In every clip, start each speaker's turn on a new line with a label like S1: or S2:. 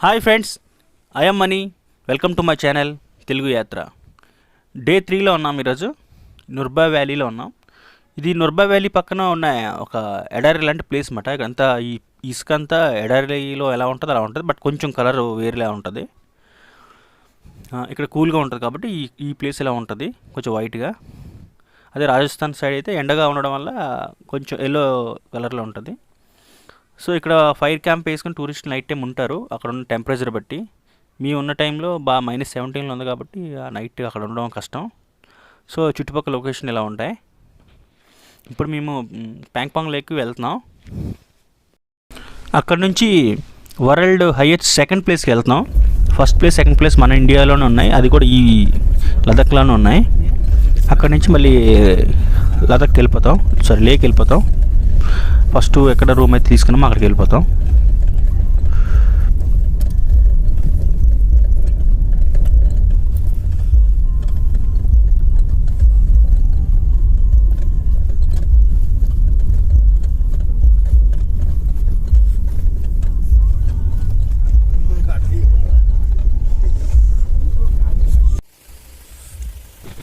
S1: Hi friends, I'm money. Welcome to my channel Telugu యాత్ర. Day 3లో ఉన్నాం. ఈరోజు నుర్బా వ్యాలీలో ఉన్నాం. ఇది నుర్బా వ్యాలీ పక్కన ఉన్న ఒక ఎడారి లాంటి ప్లేస్ అన్నమాట. ఇక్కడంతా ఈ ఇసుక అంతా ఎడారిలో ఎలా ఉంటుందో అలా ఉంటుంది, బట్ కొంచెం కలర్ వేరేలా ఉంటుంది. ఇక్కడ కూల్గా ఉంటుంది కాబట్టి ఈ ప్లేస్ ఎలా ఉంటుంది, కొంచెం వైట్గా. అదే రాజస్థాన్ సైడ్ అయితే ఎండగా ఉండడం వల్ల కొంచెం ఎల్లో కలర్లో ఉంటుంది. సో ఇక్కడ ఫైర్ క్యాంప్ వేసుకుని టూరిస్ట్ నైట్ టైం ఉంటారు. అక్కడ ఉన్న టెంపరేచర్ బట్టి మేము ఉన్న టైంలో బాగా -17లో ఉంది కాబట్టి ఆ నైట్ అక్కడ ఉండడం కష్టం. సో చుట్టుపక్కల లొకేషన్ ఇలా ఉంటాయి. ఇప్పుడు మేము ప్యాంగ్పాంగ్ లేక్కి వెళ్తున్నాం. అక్కడ నుంచి వరల్డ్ హైయెస్ట్ సెకండ్ ప్లేస్కి వెళ్తున్నాం. ఫస్ట్ ప్లేస్ సెకండ్ ప్లేస్ మన ఇండియాలోనే ఉన్నాయి, అది కూడా ఈ లదాఖ్లోనే ఉన్నాయి. అక్కడ నుంచి మళ్ళీ లదాఖ్కి వెళ్ళిపోతాం, లేక్ వెళ్ళిపోతాం. ఫస్ట్ ఎక్కడ రూమ్ అయితే తీసుకున్నామో అక్కడికి వెళ్ళిపోతాం.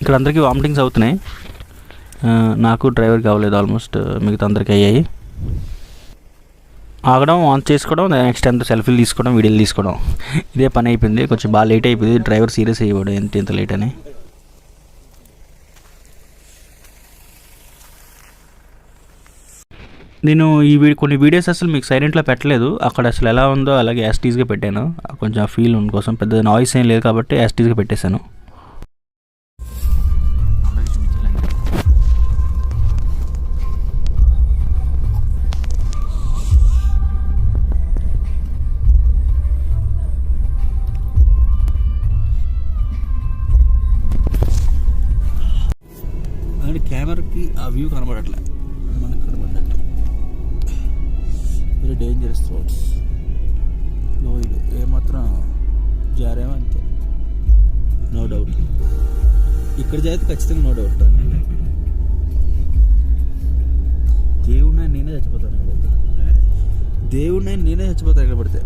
S1: ఇక్కడ అందరికీ వామిటింగ్స్ అవుతున్నాయి. నాకు డ్రైవర్కి అవ్వలేదు, ఆల్మోస్ట్ మిగతా అందరికీ అయ్యాయి. ఆగడం, ఆన్ చేసుకోవడం, నెక్స్ట్ అంతా సెల్ఫీలు తీసుకోవడం, వీడియోలు తీసుకోవడం, ఇదే పని అయిపోయింది. కొంచెం బాగా లేట్ అయిపోయింది. డ్రైవర్ సీరియస్ అయ్యాడు ఇంత లేట్ అని. నేను కొన్ని వీడియోస్ అసలు మీకు సైలెంట్లో పెట్టలేదు. అక్కడ అసలు ఎలా ఉందో అలాగే యాస్టీస్గా పెట్టాను. కొంచెం ఫీల్ కోసం పెద్ద నాయిస్ ఏం లేదు కాబట్టి యాస్టీస్గా పెట్టేశాను. కెమెరాకి ఆ వ్యూ కనబడట్లే, మనకు కనబడ్డట్లే. వెరీ డేంజరస్ రోడ్స్, లోయలు ఏమాత్రం జారేమో అంతే, నో డౌట్. ఇక్కడ జాయితే ఖచ్చితంగా నో డౌట్. దేవుడిని నేనే చచ్చిపోతాను ఇక్కడ పడితే. దేవుడిని నేనే చచ్చిపోతాను ఇక్కడ పడితే.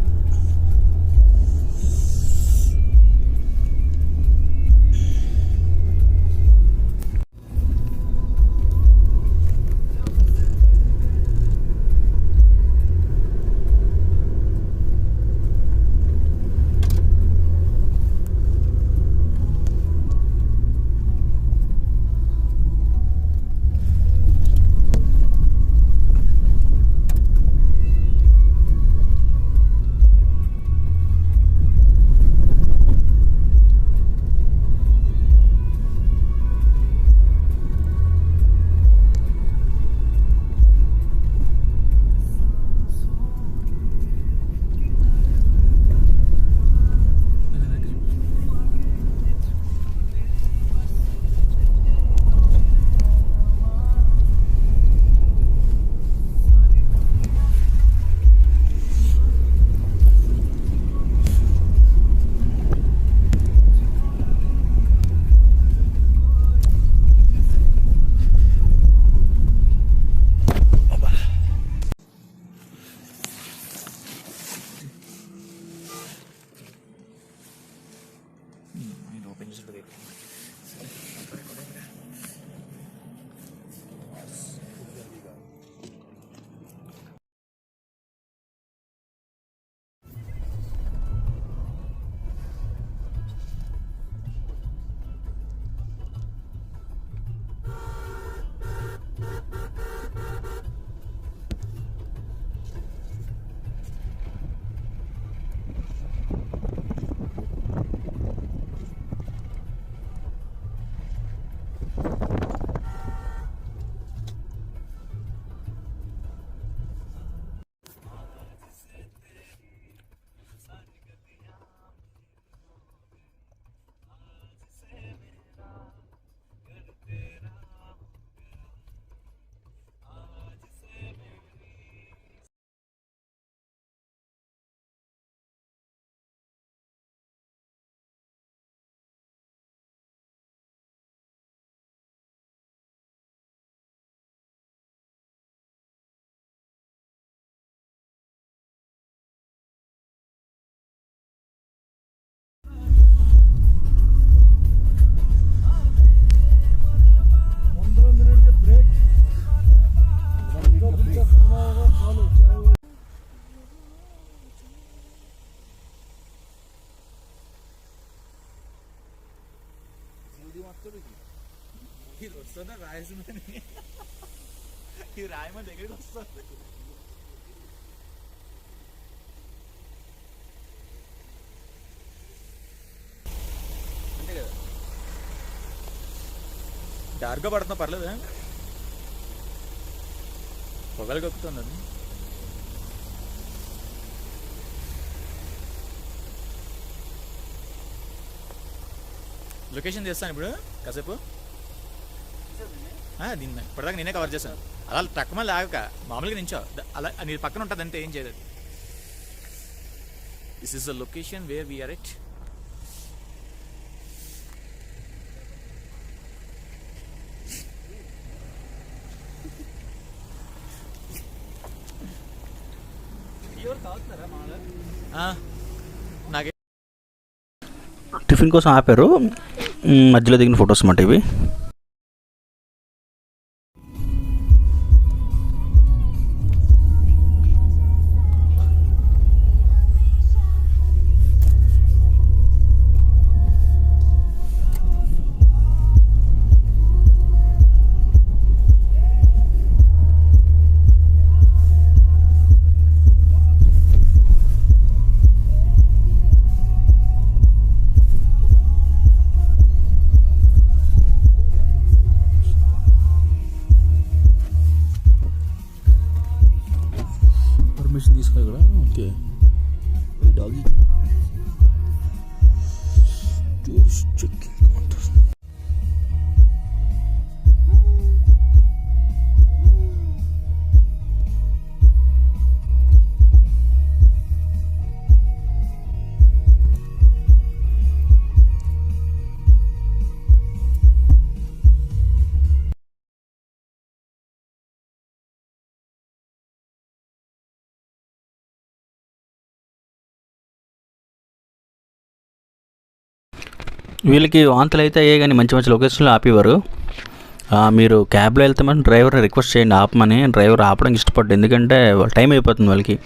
S2: ఇది వస్తుందా రాయలసీమని, ఇది రాయమని దగ్గరికి వస్తుంది. అంతే కదా, డార్క్గా పడుతున్నా పర్లేదా, పొగలు కక్కుతుంది అది. లొకేషన్ చేస్తాను ఇప్పుడు కాసేపు. దీన్ని ఇప్పటిదాకా నేనే కవర్ చేశాను. అలా తక్కువ లాగక మామూలుగా నించో, అలా నీ పక్కన ఉంటుంది అంతే, ఏం చేయదు. This is the location where we are at. నాకే
S1: టిఫిన్ కోసం ఆపారు, మధ్యలో దిగిన ఫొటోస్ అన్నమాట ఇవి. పర్మిషన్ తీసుకోవాలి కూడా. ఓకే, డాగి టూరిస్ట్ చెక్. వీళ్ళకి వాంతులు అయితే అయ్యే కానీ మంచి మంచి లొకేషన్లో ఆపేవారు. మీరు క్యాబ్లో వెళ్తే మనం డ్రైవర్ రిక్వెస్ట్ చేయండి ఆపమని. డ్రైవర్ ఆపడానికి ఇష్టపడ్డు, ఎందుకంటే టైం అయిపోతుంది వాళ్ళకి.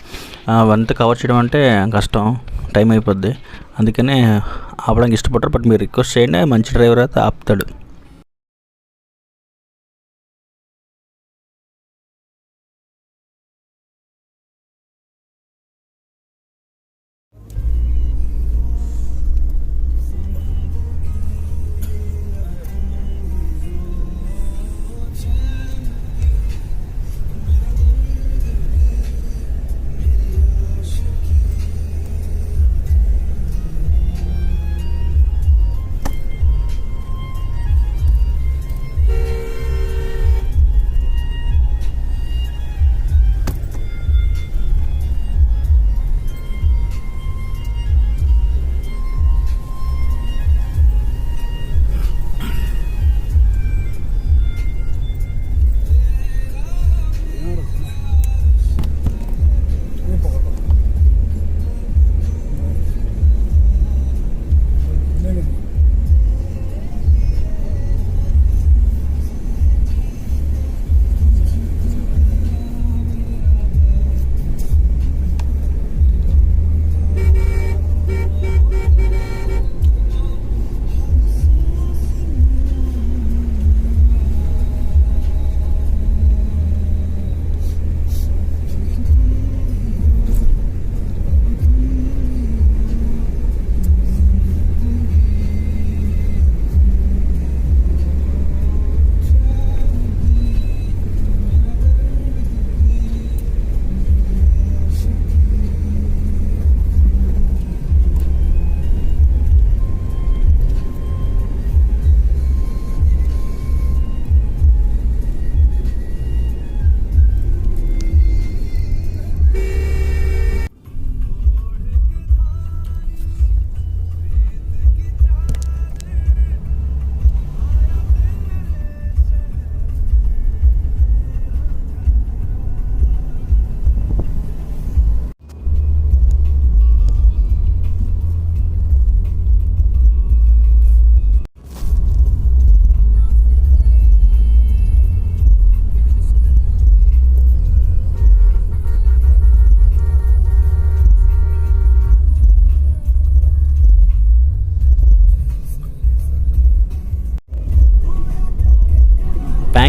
S1: వంత కవర్ చేయడం అంటే కష్టం, టైం అయిపోద్ది, అందుకనే ఆపడానికి ఇష్టపడరు. బట్ మీరు రిక్వెస్ట్ చేయండి, మంచి డ్రైవర్ అయితే ఆపుతాడు.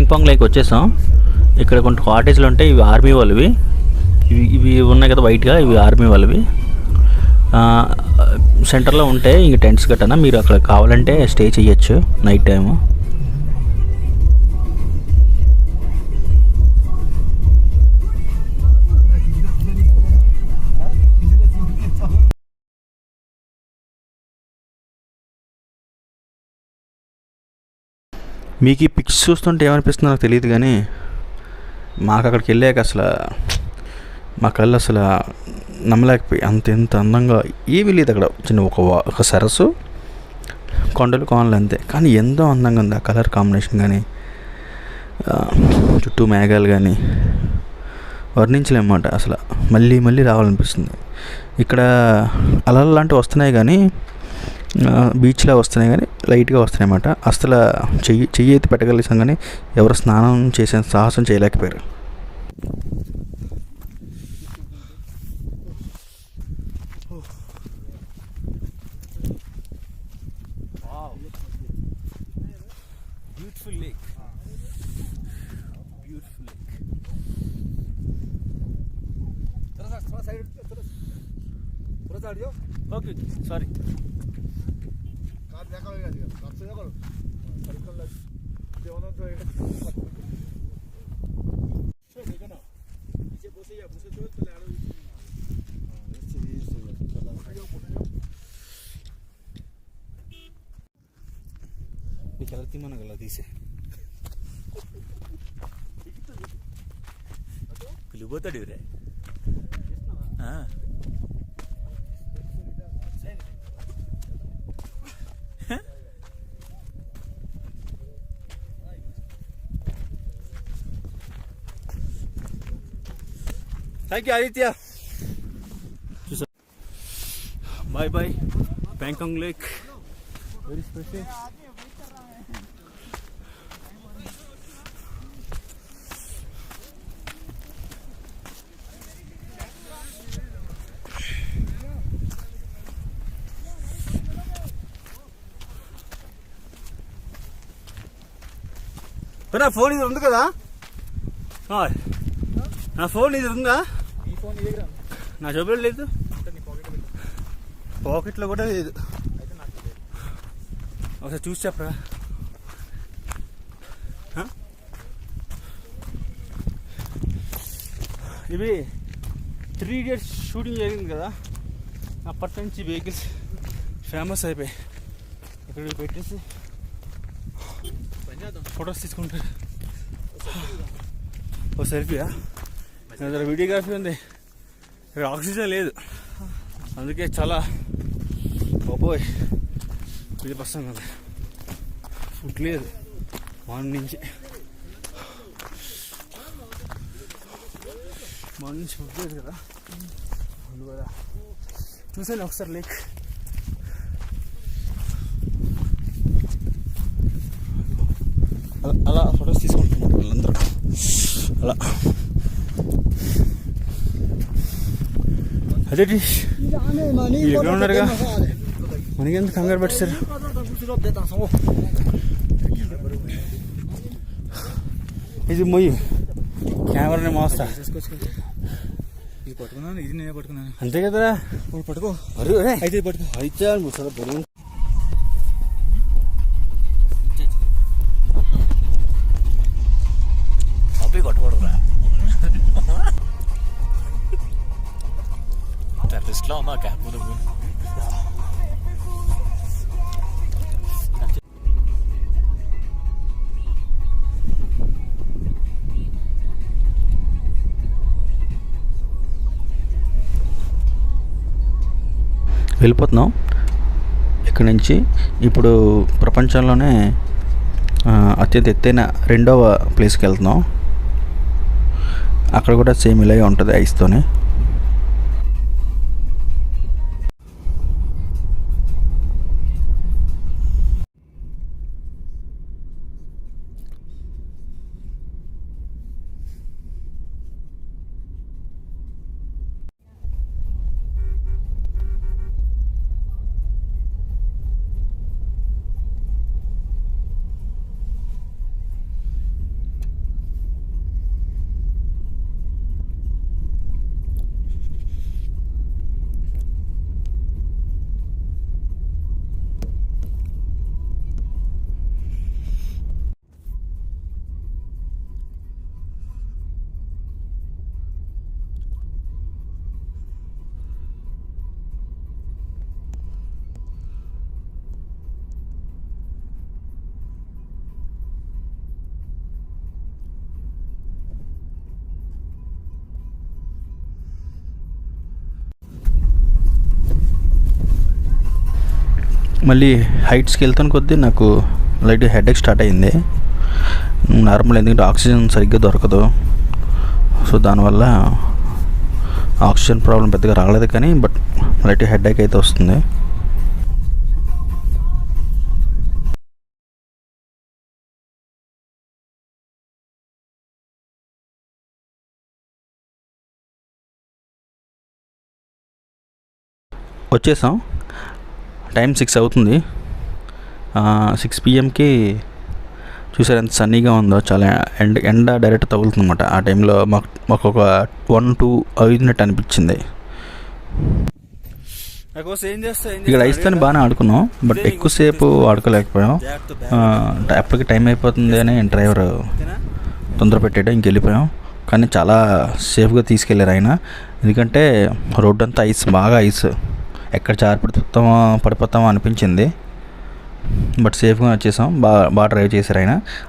S1: పెంపాంగ్ లేక్ వచ్చేసాం. ఇక్కడ కొన్ని కాటేజ్లు ఉంటాయి, ఇవి ఆర్మీ వాళ్ళవి. ఇవి ఉన్నాయి కదా వైట్గా, ఇవి ఆర్మీ వాళ్ళవి. సెంటర్లో ఉంటాయి ఇంక టెంట్స్ గట్టనా, మీరు అక్కడ కావాలంటే స్టే చేయొచ్చు నైట్ టైము. మీకు ఈ పిక్స్ చూస్తుంటే ఏమనిపిస్తుందో నాకు తెలియదు, కానీ మాకు అక్కడికి వెళ్ళాక అసలు మా కళ్ళు అసలు నమ్మలేకపోయి, ఎంత అందంగా ఏమీ లేదు అక్కడ. చిన్న ఒక సరస్సు, కొండలు కోనలు అంతే, కానీ ఎంతో అందంగా ఉంది ఆ కలర్ కాంబినేషన్ కానీ, చుట్టూ మేఘాలు కానీ వర్ణించలేమాట. అసలు మళ్ళీ రావాలనిపిస్తుంది. ఇక్కడ అలలు లాంటివి వస్తున్నాయి కానీ, బీచ్లా వస్తున్నాయి కానీ లైట్గా వస్తున్నాయి అన్నమాట. అసలు చెయ్యి ఎత్తి పెట్టగలిసాం కానీ ఎవరు స్నానం చేసే సాహసం చేయలేకపోయారు. Okay sorry. తీసే పిలిపోతాడు రే. Thank you Aditya. Bye bye పెంపాంగ్ లేక్, వెరీ స్పెషల్. నా ఫోన్ ఇది ఉంది కదా, నా ఫోన్ ఇది ఉందా? నా జోబులో లేదు, పాకెట్లో కూడా లేదు. ఒకసారి చూసి చెప్పరా. ఇవి 3 ఇయర్స్ షూటింగ్ జరిగింది కదా, అప్పటి నుంచి వెహికల్స్ ఫేమస్ అయిపోయాయి. ఇక్కడ పెట్టేసి ఫొటోస్ తీసుకుంటారు. ఓ సెల్ఫీయా? దగ్గర వీడియోగ్రఫీ ఉంది. ఇక్కడ ఆక్సిజన్ లేదు, అందుకే చాలా పోయి ఇది వస్తాం కదా. ఫుడ్ లేదు మార్నింగ్ నుంచి ఫుడ్ లేదు కదా, అందువల్ల చూసాను ఒకసారి లేక్. అలా ఫొటోస్ తీసుకుంటున్నారు వాళ్ళందరూ అలా. అదే ఎక్కడ ఉన్నారుగా, మనకెందుకు కంగారు పెట్టారు. ఇది మొయ్యి కెమెరాని మోస్తా. ఇది పట్టుకున్నాను, ఇది నేనే పట్టుకున్నాను అంతే కదా. పట్టుకో అయితే పట్టుకో అయితే ముసలి పొడి. కాపీ కొట్టకూడదురా, టెర్రరిస్ట్లో ఉన్నా క్యాప్ నువ్వు. వెళ్ళిపోతున్నాం ఇక్కడి నుంచి. ఇప్పుడు ప్రపంచంలోనే అత్యంత ఎత్తైన 2వ ప్లేస్కి వెళ్తున్నాం. అక్కడ కూడా సేమ్ ఇలాగే ఉంటుంది ఐస్తోనే. మళ్ళీ హైట్స్కి వెళ్తాను కొద్దీ నాకు లైట్ హెడేక్ స్టార్ట్ అయింది. నార్మల్, ఎందుకంటే ఆక్సిజన్ సరిగ్గా దొరకదు. సో దానివల్ల ఆక్సిజన్ ప్రాబ్లం పెద్దగా రాలేదు, కానీ బట్ లైట్ హెడేక్ అయితే వస్తుంది. వచ్చేసాం. టైం 6 అవుతుంది. 6 PM చూసారు ఎంత సన్నీగా ఉందో. చాలా ఎండ డైరెక్ట్ తగులుతుంది అన్నమాట. ఆ టైంలో మాకు ఒక 1-2 అయినట్టు అనిపించింది. ఇక్కడ ఐస్తో బాగానే ఆడుకున్నాం, బట్ ఎక్కువసేపు ఆడుకోలేకపోయాం. అప్పటికి టైం అయిపోతుంది అని డ్రైవర్ తొందర పెట్టాడు, ఇంకెళ్ళిపోయాం. కానీ చాలా సేఫ్గా తీసుకెళ్ళారు ఆయన, ఎందుకంటే రోడ్డు అంతా బాగా ఐస్, ఎక్కడ పడిపోతామో అనిపించింది. బట్ సేఫ్గా వచ్చేసాం. బాగా డ్రైవ్ చేశారు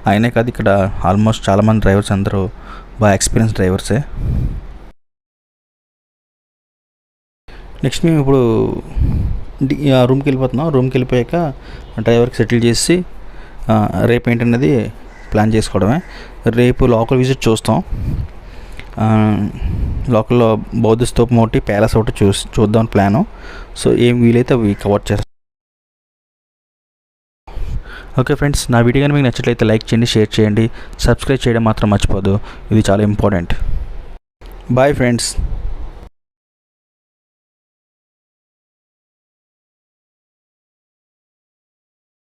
S1: ఆయనే కాదు, ఇక్కడ ఆల్మోస్ట్ చాలామంది డ్రైవర్స్ అందరూ బాగా ఎక్స్పీరియన్స్ డ్రైవర్సే. నెక్స్ట్ మేము ఇప్పుడు రూమ్కి వెళ్ళిపోతున్నాం. రూమ్కి వెళ్ళిపోయాక డ్రైవర్కి సెటిల్ చేసి రేపు ఏంటనేది ప్లాన్ చేసుకోవడమే. రేపు లోకల్ విజిట్ చూస్తాం. లోకల్లో బౌద్ధ స్తూపం ఒకటి, ప్యాలెస్ ఒకటి చూద్దాం ప్లాను. సో ఏం వీలైతే అవి కవర్ చేస్తాం. ఓకే ఫ్రెండ్స్, నా వీడియో కానీ మీకు నచ్చట్లయితే లైక్ చేయండి, షేర్ చేయండి, సబ్స్క్రైబ్ చేయడం మాత్రం మర్చిపోదు. ఇది చాలా ఇంపార్టెంట్. Bye friends.